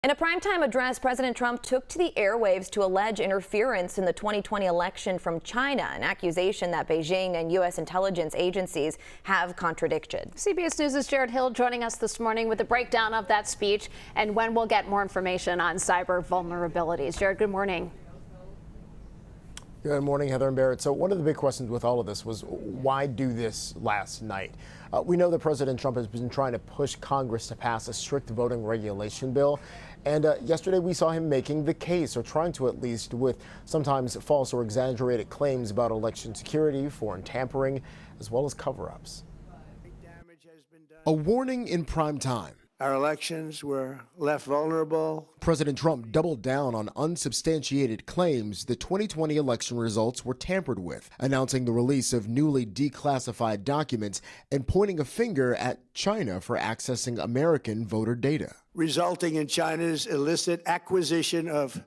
In a primetime address, President Trump took to the airwaves to allege interference in the 2020 election from China, an accusation that Beijing and U.S. intelligence agencies have contradicted. CBS News' Jared Hill joining us this morning with a breakdown of that speech and when we'll get more information on cyber vulnerabilities. Jared, good morning. Good morning, Heather and Barrett. So one of the big questions with all of this was why do this last night? We know that President Trump has been trying to push Congress to pass a strict voting regulation bill. And yesterday we saw him making the case, or trying to at least, with sometimes false or exaggerated claims about election security, foreign tampering, as well as cover-ups. A warning in prime time. Our elections were left vulnerable. President Trump doubled down on unsubstantiated claims the 2020 election results were tampered with, announcing the release of newly declassified documents and pointing a finger at China for accessing American voter data, resulting in China's illicit acquisition of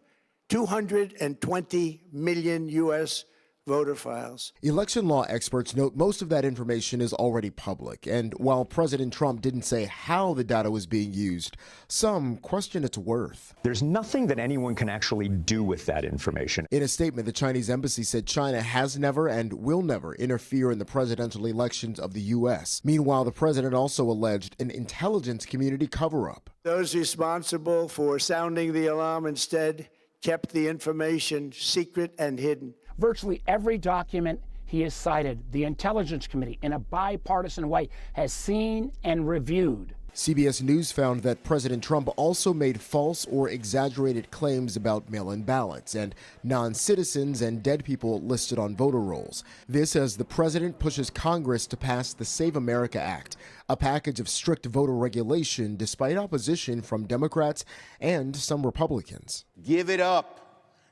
220 million U.S. voter files. Election law experts note most of that information is already public, and while President Trump didn't say how the data was being used, some question its worth. There's nothing that anyone can actually do with that information. In a statement, the Chinese embassy said China has never and will never interfere in the presidential elections of the U.S. Meanwhile, the president also alleged an intelligence community cover-up. Those responsible for sounding the alarm instead kept the information secret and hidden. Virtually every document he has cited, the Intelligence Committee, in a bipartisan way, has seen and reviewed. CBS News found that President Trump also made false or exaggerated claims about mail-in ballots and non-citizens and dead people listed on voter rolls. This as the president pushes Congress to pass the Save America Act, a package of strict voter regulation despite opposition from Democrats and some Republicans. Give it up.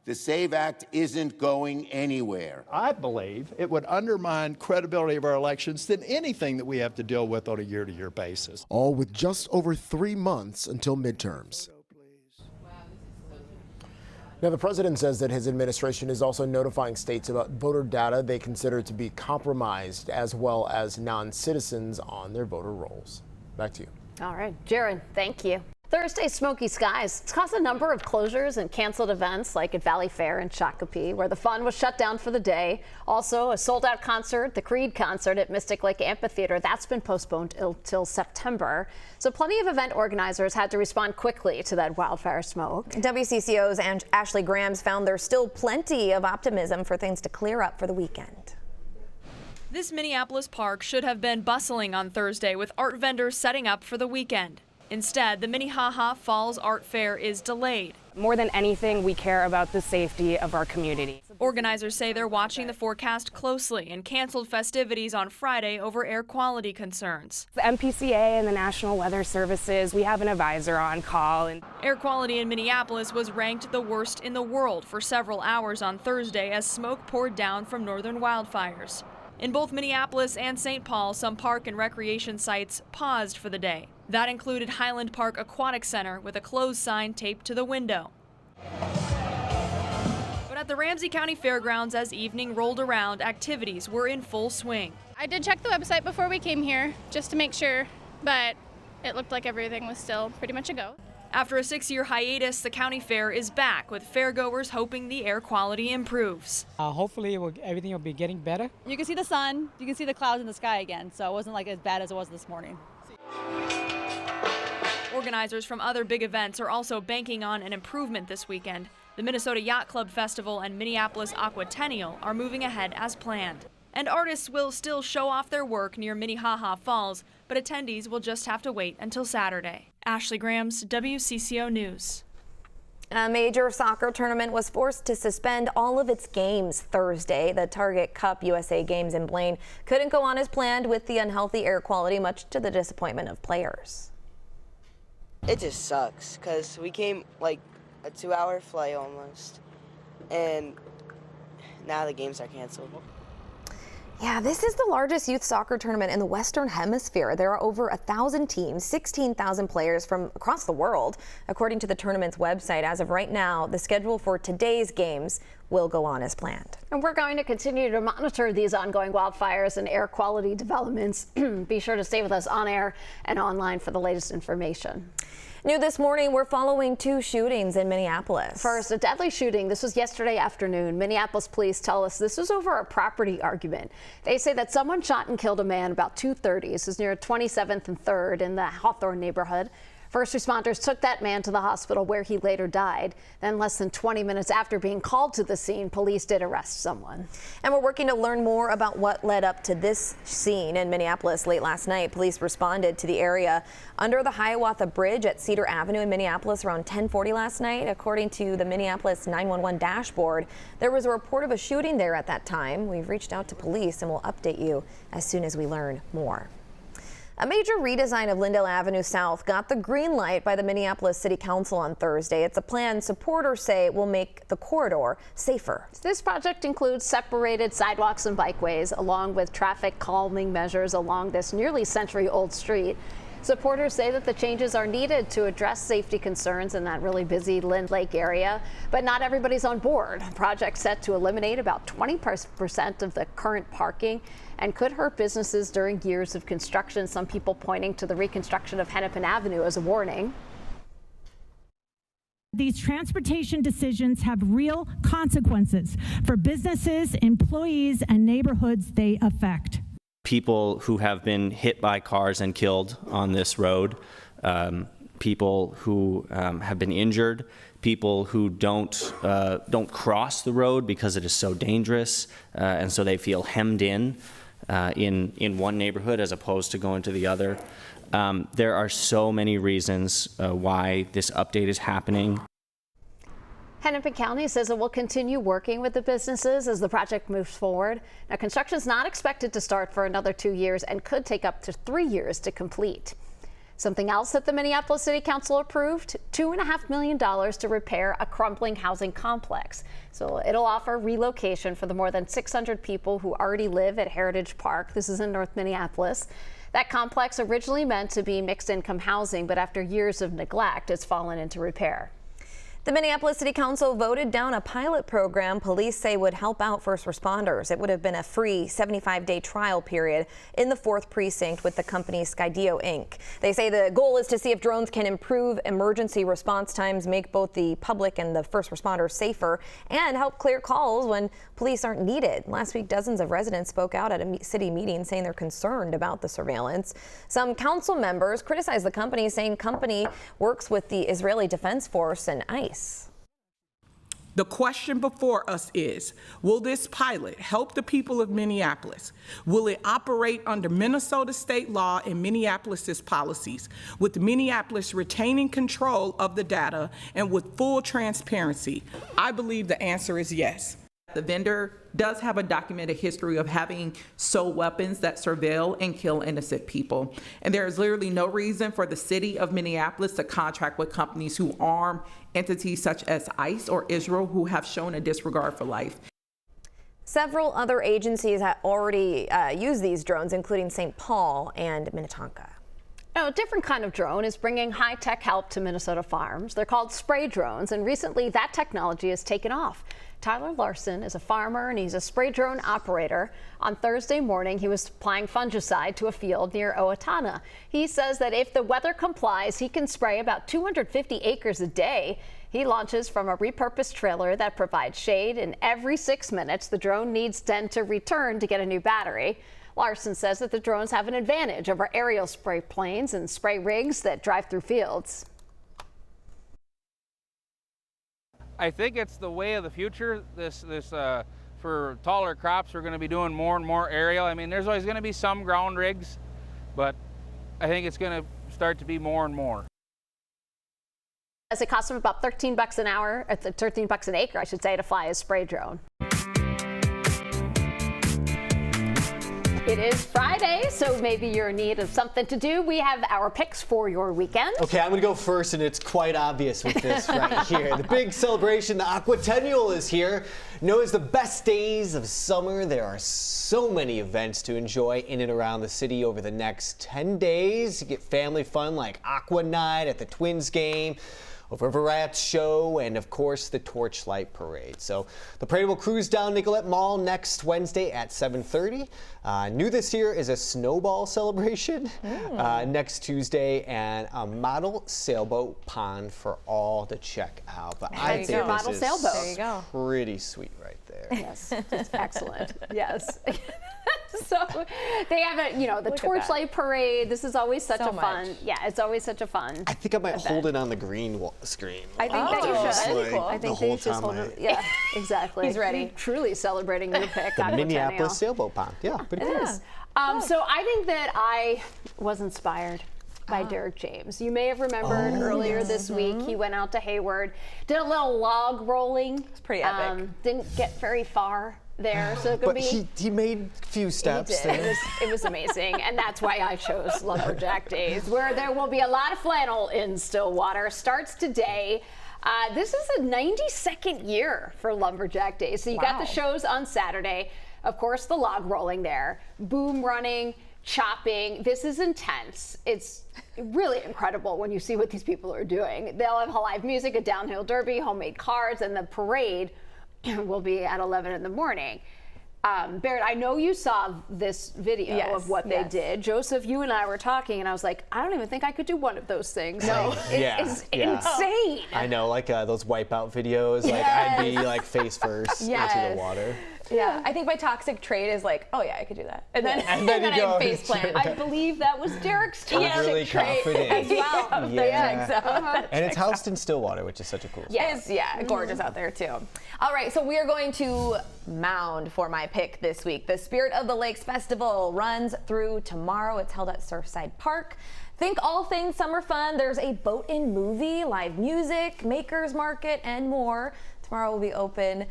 The SAVE Act isn't going anywhere. I believe it would undermine credibility of our elections than anything that we have to deal with on a year-to-year basis. All with just over 3 months until midterms. Now, the president says that his administration is also notifying states about voter data they consider to be compromised, as well as non-citizens on their voter rolls. Back to you. All right, Jared, thank you. Thursday's smoky skies caused a number of closures and canceled events like at Valley Fair in Shakopee, where the fun was shut down for the day. Also, a sold-out concert, the Creed concert at Mystic Lake Amphitheater, that's been postponed till September. So plenty of event organizers had to respond quickly to that wildfire smoke. WCCO's and Ashley Graham's found there's still plenty of optimism for things to clear up for the weekend. This Minneapolis park should have been bustling on Thursday with art vendors setting up for the weekend. Instead, the Minnehaha Falls Art Fair is delayed. More than anything, we care about the safety of our community. Organizers say they're watching the forecast closely and canceled festivities on Friday over air quality concerns. The MPCA and the National Weather Services, we have an advisor on call. Air quality in Minneapolis was ranked the worst in the world for several hours on Thursday as smoke poured down from northern wildfires. In both Minneapolis and St. Paul, some park and recreation sites paused for the day. That included Highland Park Aquatic Center with a closed sign taped to the window. But at the Ramsey County Fairgrounds, as evening rolled around, activities were in full swing. I did check the website before we came here just to make sure, but it looked like everything was still pretty much a go. After a 6-year hiatus, the county fair is back, with fairgoers hoping the air quality improves. Hopefully everything will be getting better. You can see the sun, you can see the clouds in the sky again, so it wasn't like as bad as it was this morning. Organizers from other big events are also banking on an improvement this weekend. The Minnesota Yacht Club Festival and Minneapolis Aquatennial are moving ahead as planned. And artists will still show off their work near Minnehaha Falls, but attendees will just have to wait until Saturday. Ashley Graham's WCCO News. A major soccer tournament was forced to suspend all of its games Thursday. The Target Cup USA Games in Blaine couldn't go on as planned with the unhealthy air quality, much to the disappointment of players. It just sucks because we came like a 2-hour flight almost, and now the games are canceled. Yeah, this is the largest youth soccer tournament in the Western Hemisphere. There are over 1,000 teams, 16,000 players from across the world. According to the tournament's website, as of right now, the schedule for today's games will go on as planned. And we're going to continue to monitor these ongoing wildfires and air quality developments. Be sure to stay with us on air and online for the latest information. New this morning, we're following 2 shootings in Minneapolis. First, a deadly shooting. This was yesterday afternoon. Minneapolis police tell us this was over a property argument. They say that someone shot and killed a man about 2:30. This is near 27th and 3rd in the Hawthorne neighborhood. First responders took that man to the hospital where he later died. Then less than 20 minutes after being called to the scene, police did arrest someone. And we're working to learn more about what led up to this scene in Minneapolis late last night. Police responded to the area under the Hiawatha Bridge at Cedar Avenue in Minneapolis around 10:40 last night. According to the Minneapolis 911 dashboard, there was a report of a shooting there at that time. We've reached out to police and we'll update you as soon as we learn more. A major redesign of Lindale Avenue South got the green light by the Minneapolis City Council on Thursday. It's a plan supporters say will make the corridor safer. This project includes separated sidewalks and bikeways, along with traffic calming measures along this nearly century-old street. Supporters say that the changes are needed to address safety concerns in that really busy Lind Lake area, but not everybody's on board. The project set to eliminate about 20% of the current parking and could hurt businesses during years of construction. Some people pointing to the reconstruction of Hennepin Avenue as a warning. These transportation decisions have real consequences for businesses, employees, and neighborhoods they affect. People who have been hit by cars and killed on this road, people who have been injured, people who don't cross the road because it is so dangerous, and so they feel hemmed in one neighborhood as opposed to going to the other. There are so many reasons why this update is happening. Hennepin County says it will continue working with the businesses as the project moves forward. Now, construction is not expected to start for another 2 years and could take up to 3 years to complete. Something else that the Minneapolis City Council approved, $2.5 million to repair a crumbling housing complex. So it'll offer relocation for the more than 600 people who already live at Heritage Park. This is in North Minneapolis. That complex originally meant to be mixed income housing, but after years of neglect, it's fallen into repair. The Minneapolis City Council voted down a pilot program police say would help out first responders. It would have been a free 75-day trial period in the 4th precinct with the company Skydio Inc. They say the goal is to see if drones can improve emergency response times, make both the public and the first responders safer, and help clear calls when police aren't needed. Last week, dozens of residents spoke out at a city meeting saying they're concerned about the surveillance. Some council members criticized the company, saying company works with the Israeli Defense Force and ICE. The question before us is, will this pilot help the people of Minneapolis? Will it operate under Minnesota state law and Minneapolis's policies, with Minneapolis retaining control of the data and with full transparency? I believe the answer is yes. The vendor does have a documented history of having sold weapons that surveil and kill innocent people. And there is literally no reason for the city of Minneapolis to contract with companies who arm entities such as ICE or Israel, who have shown a disregard for life. Several other agencies have already used these drones, including St. Paul and Minnetonka. Now, a different kind of drone is bringing high-tech help to Minnesota farms. They're called spray drones, and recently that technology has taken off. Tyler Larson is a farmer and he's a spray drone operator. On Thursday morning, he was applying fungicide to a field near Owatonna. He says that if the weather complies, he can spray about 250 acres a day. He launches from a repurposed trailer that provides shade, and every 6 minutes, the drone needs then to return to get a new battery. Larson says that the drones have an advantage over aerial spray planes and spray rigs that drive through fields. I think it's the way of the future. For taller crops, we're going to be doing more and more aerial. I mean, there's always going to be some ground rigs, but I think it's going to start to be more and more. As it costs them about $13 an hour, $13 an acre, I should say, to fly a spray drone. It is Friday, so maybe you're in need of something to do. We have our picks for your weekend. Okay, I'm going to go first, and it's quite obvious with this right here. The big celebration, the Aquatennial, is here. Known as the best days of summer, there are so many events to enjoy in and around the city over the next 10 days. You get family fun like Aqua Night at the Twins game, a River Rats show, and of course the Torchlight Parade. So the parade will cruise down Nicollet Mall next Wednesday at 7:30. New this year is a snowball celebration next Tuesday, and a model sailboat pond for all to check out. But I think model this sailboat. is There you go. pretty sweet right there. Yes, it's excellent. Yes. So they have the Torchlight Parade. This is always such a fun. Yeah, it's always such a fun. I think I might hold it on the green screen. I think that you should. Like, I think that you should hold it. Yeah, exactly. He's ready. Truly celebrating your pick. The Minneapolis sailboat pond. Yeah, pretty cool. So I think that I was inspired by Derek James. You may have remembered earlier this week, he went out to Hayward, did a little log rolling. It's pretty epic. Didn't get very far there, so it could But be. he made a few steps. He did. It was amazing, and that's why I chose Lumberjack Days, where there will be a lot of flannel in Stillwater. Starts today. This is a 92nd year for Lumberjack Days. So you got the shows on Saturday. Of course, the log rolling there, boom running, chopping. This is intense. It's really incredible when you see what these people are doing. They'll have live music, a downhill derby, homemade cards, and the parade will be at 11 in the morning. Barrett, I know you saw this video of what they did. Joseph, you and I were talking, and I was like, I don't even think I could do one of those things. No, it's insane. I know, like those wipeout videos. Like I'd be like face first into the water. Yeah, I think my toxic trait is like, oh yeah, I could do that, and then and then you go I face plant. I believe that was Derek's toxic really trait confident. as well. Yeah. And it's housed in Stillwater, which is such a cool spot. Yes, gorgeous out there too. All right, so we are going to Mound for my pick this week. The Spirit of the Lakes Festival runs through tomorrow. It's held at Surfside Park. Think all things summer fun. There's a boat-in movie, live music, makers market, and more. Tomorrow will be open.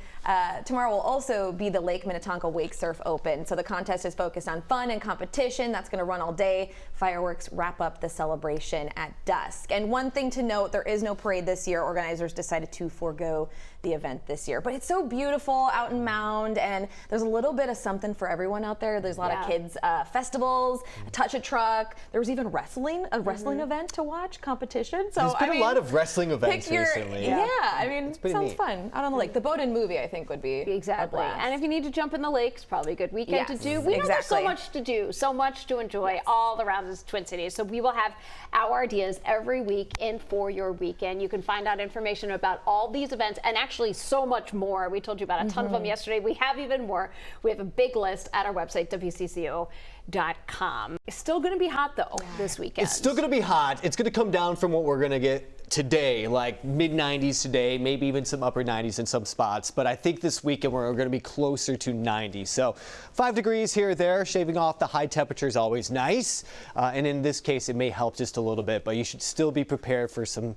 Tomorrow will also be the Lake Minnetonka Wake Surf Open. So the contest is focused on fun and competition. That's going to run all day. Fireworks wrap up the celebration at dusk. And one thing to note, there is no parade this year. Organizers decided to forego the event this year. But it's so beautiful out in Mound, and there's a little bit of something for everyone out there. There's a lot of kids festivals, a touch a truck. There was even a wrestling event to watch, competition. So there's been a lot of wrestling events recently. Yeah, I mean, it's pretty sounds neat. fun. Out on the lake. The boat-in movie, I think, would be exactly. And if you need to jump in the lakes, probably a good weekend to do. We know there's so much to do, so much to enjoy all around this Twin Cities. So we will have our ideas every week in for your weekend. You can find out information about all these events and actually so much more. We told you about a ton of them yesterday. We have even more. We have a big list at our website, WCCO.com. It's still going to be hot, though, this weekend. It's still going to be hot. It's going to come down from what we're going to get today, like mid-90s today, maybe even some upper 90s in some spots. But I think this weekend we're going to be closer to 90. So 5 degrees here or there, shaving off the high temperature is always nice. And in this case, it may help just a little bit, but you should still be prepared for some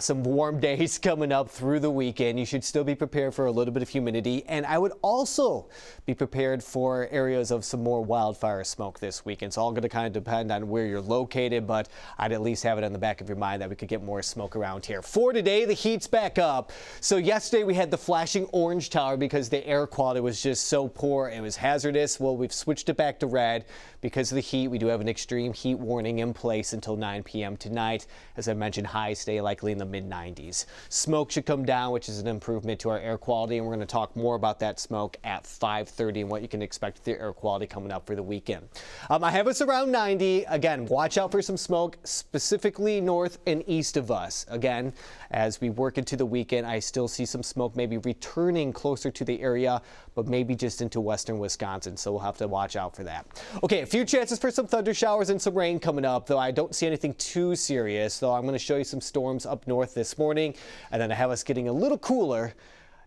warm days coming up through the weekend. You should still be prepared for a little bit of humidity. And I would also be prepared for areas of some more wildfire smoke this weekend. It's all going to kind of depend on where you're located, but I'd at least have it in the back of your mind that we could get more smoke around here. For today, the heat's back up. So yesterday we had the flashing orange tower because the air quality was just so poor. It was hazardous. Well, we've switched it back to red because of the heat. We do have an extreme heat warning in place until 9 p.m. tonight. As I mentioned, highs stay likely in the mid-90s. Smoke should come down, which is an improvement to our air quality, and we're going to talk more about that smoke at 5:30 and what you can expect with the air quality coming up for the weekend. I have us around 90. Again, watch out for some smoke, specifically north and east of us. Again, as we work into the weekend, I still see some smoke maybe returning closer to the area, but maybe just into western Wisconsin, so we'll have to watch out for that. Okay, a few chances for some thunder showers and some rain coming up, though I don't see anything too serious, though I'm going to show you some storms up north this morning, and then I have us getting a little cooler.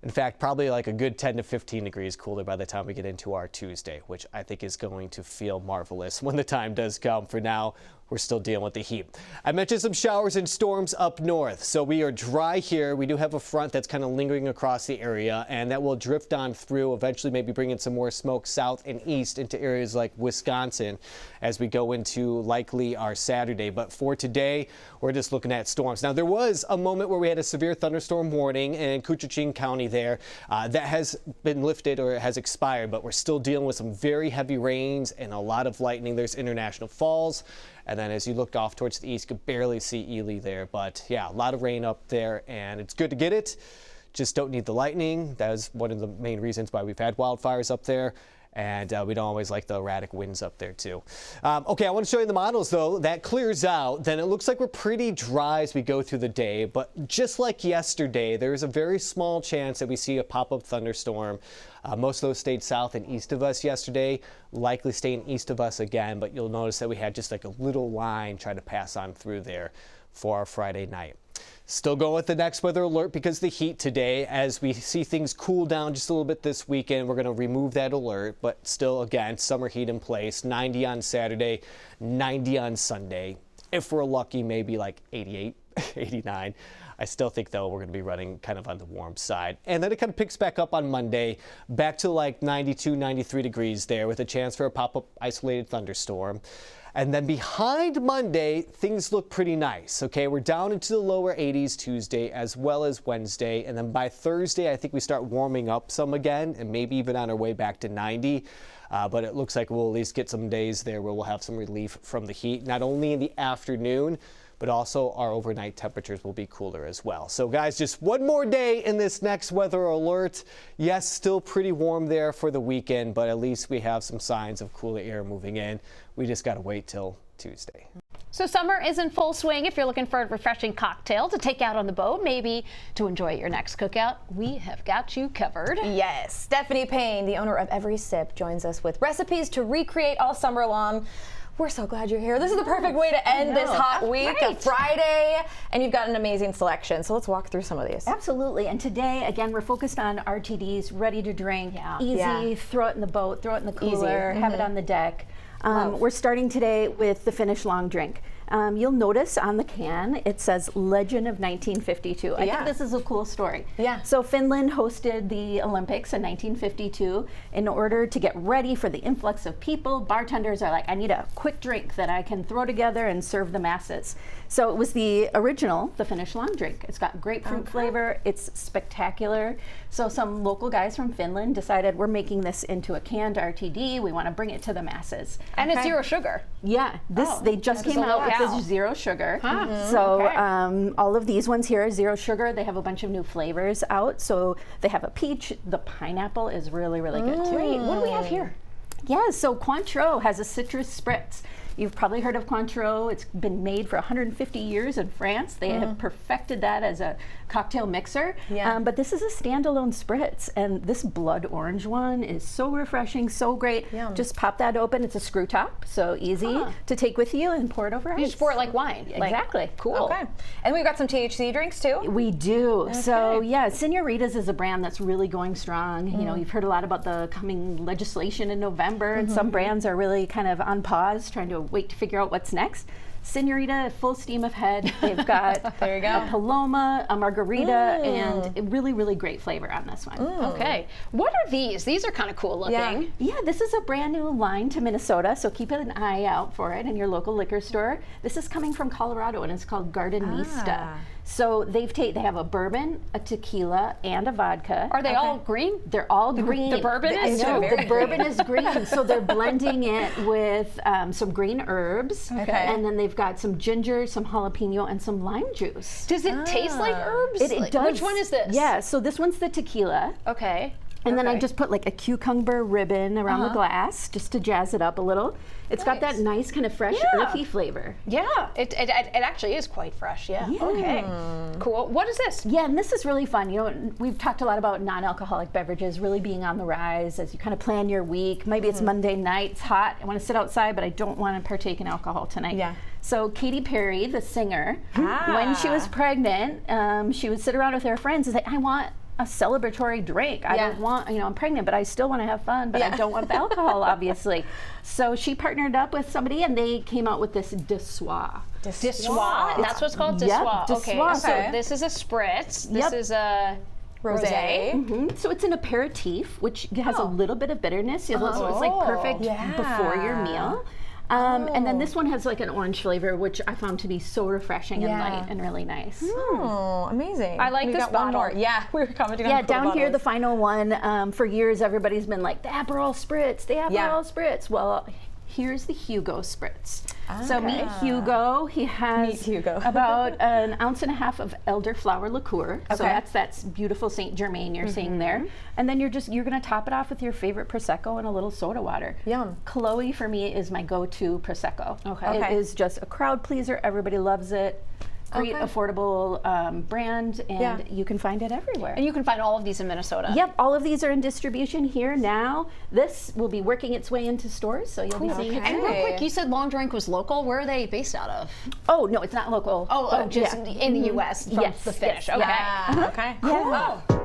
In fact, probably like a good 10 to 15 degrees cooler by the time we get into our Tuesday, which I think is going to feel marvelous when the time does come. For now, we're still dealing with the heat. I mentioned some showers and storms up north. So we are dry here. We do have a front that's kind of lingering across the area, and that will drift on through, eventually maybe bringing some more smoke south and east into areas like Wisconsin as we go into likely our Saturday. But for today, we're just looking at storms. Now, there was a moment where we had a severe thunderstorm warning in Koochiching County there. That has been lifted or has expired, but we're still dealing with some very heavy rains and a lot of lightning. There's International Falls And then as you look off towards the east, you could barely see Ely there. But yeah, a lot of rain up there, and it's good to get it. Just don't need the lightning. That is one of the main reasons why we've had wildfires up there. And we don't always like the erratic winds up there too. Okay, I want to show you the models though. That clears out. Then it looks like we're pretty dry as we go through the day. But just like yesterday, there is a very small chance that we see a pop-up thunderstorm. Most of those stayed south and east of us yesterday, likely staying east of us again. But you'll notice that we had just like a little line try to pass on through there for our Friday night. Still going with the next weather alert because of the heat today. As we see things cool down just a little bit this weekend, we're going to remove that alert. But still, again, summer heat in place. 90 on Saturday, 90 on Sunday. If we're lucky, maybe like 88, 89. I still think, though, we're going to be running kind of on the warm side. And then it kind of picks back up on Monday, back to like 92, 93 degrees there with a chance for a pop-up isolated thunderstorm. And then behind Monday, things look pretty nice. Okay, we're down into the lower 80s Tuesday as well as Wednesday. And then by Thursday, I think we start warming up some again and maybe even on our way back to 90. But it looks like we'll at least get some days there where we'll have some relief from the heat, not only in the afternoon, but also our overnight temperatures will be cooler as well. So guys, just one more day in this next weather alert. Yes, still pretty warm there for the weekend, but at least we have some signs of cooler air moving in. We just got to wait till Tuesday. So summer is in full swing. If you're looking for a refreshing cocktail to take out on the boat, maybe to enjoy at your next cookout, we have got you covered. Yes, Stephanie Payne, the owner of Every Sip, joins us with recipes to recreate all summer long. We're so glad you're here. This is the perfect way to end this hot week, a Friday, and you've got an amazing selection. So let's walk through some of these. Absolutely. And today, again, we're focused on RTDs, ready to drink, easy, throw it in the boat, throw it in the cooler, have it on the deck. We're starting today with the Finnish long drink. You'll notice on the can it says Legend of 1952. I think this is a cool story. Yeah. So Finland hosted the Olympics in 1952. In order to get ready for the influx of people, bartenders are like, I need a quick drink that I can throw together and serve the masses. So it was the original, the Finnish long drink. It's got grapefruit flavor. It's spectacular. So some local guys from Finland decided we're making this into a canned RTD. We want to bring it to the masses. And it's 0 sugar. Yeah. They just came out with this 0 sugar. So all of these ones here are 0 sugar. They have a bunch of new flavors out. So they have a peach. The pineapple is really, really good too. Great. What do we have here? Yeah, so Cointreau has a citrus spritz. You've probably heard of Cointreau. It's been made for 150 years in France. They have perfected that as a cocktail mixer. But this is a standalone spritz, and this blood orange one is so refreshing, so great. Just pop that open. It's a screw top, so easy to take with you and pour it over ice. You just pour it like wine. Exactly. Cool. Okay. And we've got some THC drinks too? We do. So yeah, Señoritas is a brand that's really going strong. You know, you've heard a lot about the coming legislation in November, and some brands are really kind of on pause, trying to wait to figure out what's next. Señorita, full steam ahead. They've got a Paloma, a Margarita, and a really, really great flavor on this one. Okay. What are these? These are kind of cool looking. Yeah, this is a brand new line to Minnesota, so keep an eye out for it in your local liquor store. This is coming from Colorado, and it's called Gardenista. So they have a bourbon, a tequila, and a vodka. Are they all green? They're all green. The bourbon is too? The bourbon is green, so they're blending it with some green herbs. And then they've got some ginger, some jalapeno, and some lime juice. Does it taste like herbs? It does. Which one is this? Yeah, so this one's the tequila. Okay. And then I just put like a cucumber ribbon around the glass just to jazz it up a little. It's got that nice kind of fresh, earthy flavor. Yeah, it actually is quite fresh, Okay, cool. What is this? Yeah, and this is really fun. You know, we've talked a lot about non-alcoholic beverages really being on the rise as you kind of plan your week. Maybe it's Monday night, it's hot, I want to sit outside, but I don't want to partake in alcohol tonight. So Katy Perry, the singer, when she was pregnant, she would sit around with her friends and say, I want a celebratory drink. I don't want, I'm pregnant, but I still want to have fun, but I don't want the alcohol, obviously. So she partnered up with somebody and they came out with this Dessoir. Dessoir? That's what's called Dessoir. Okay, so this is a spritz. This is a rosé. So it's an aperitif, which has a little bit of bitterness. So it's like perfect before your meal. And then this one has like an orange flavor, which I found to be so refreshing and light and really nice. Oh, amazing. I like this one more. bottle. Yeah, we were commenting on Yeah, down here, the final one. For years, everybody's been like, the Aperol Spritz, the Aperol Spritz. Well, here's the Hugo Spritz. So meet Hugo. He has about an ounce and a half of elderflower liqueur. So that's beautiful Saint Germain you're seeing there. And then you're going to top it off with your favorite Prosecco and a little soda water. Yum. Chloe for me is my go-to Prosecco. It is just a crowd pleaser. Everybody loves it. Great, affordable brand, and you can find it everywhere. And you can find all of these in Minnesota. Yep, all of these are in distribution here now. This will be working its way into stores, so you'll be seeing it. And real quick, you said Long Drink was local. Where are they based out of? Oh, no, it's not local. Just in the U.S. from the finish. Okay. Yeah. Okay. Cool.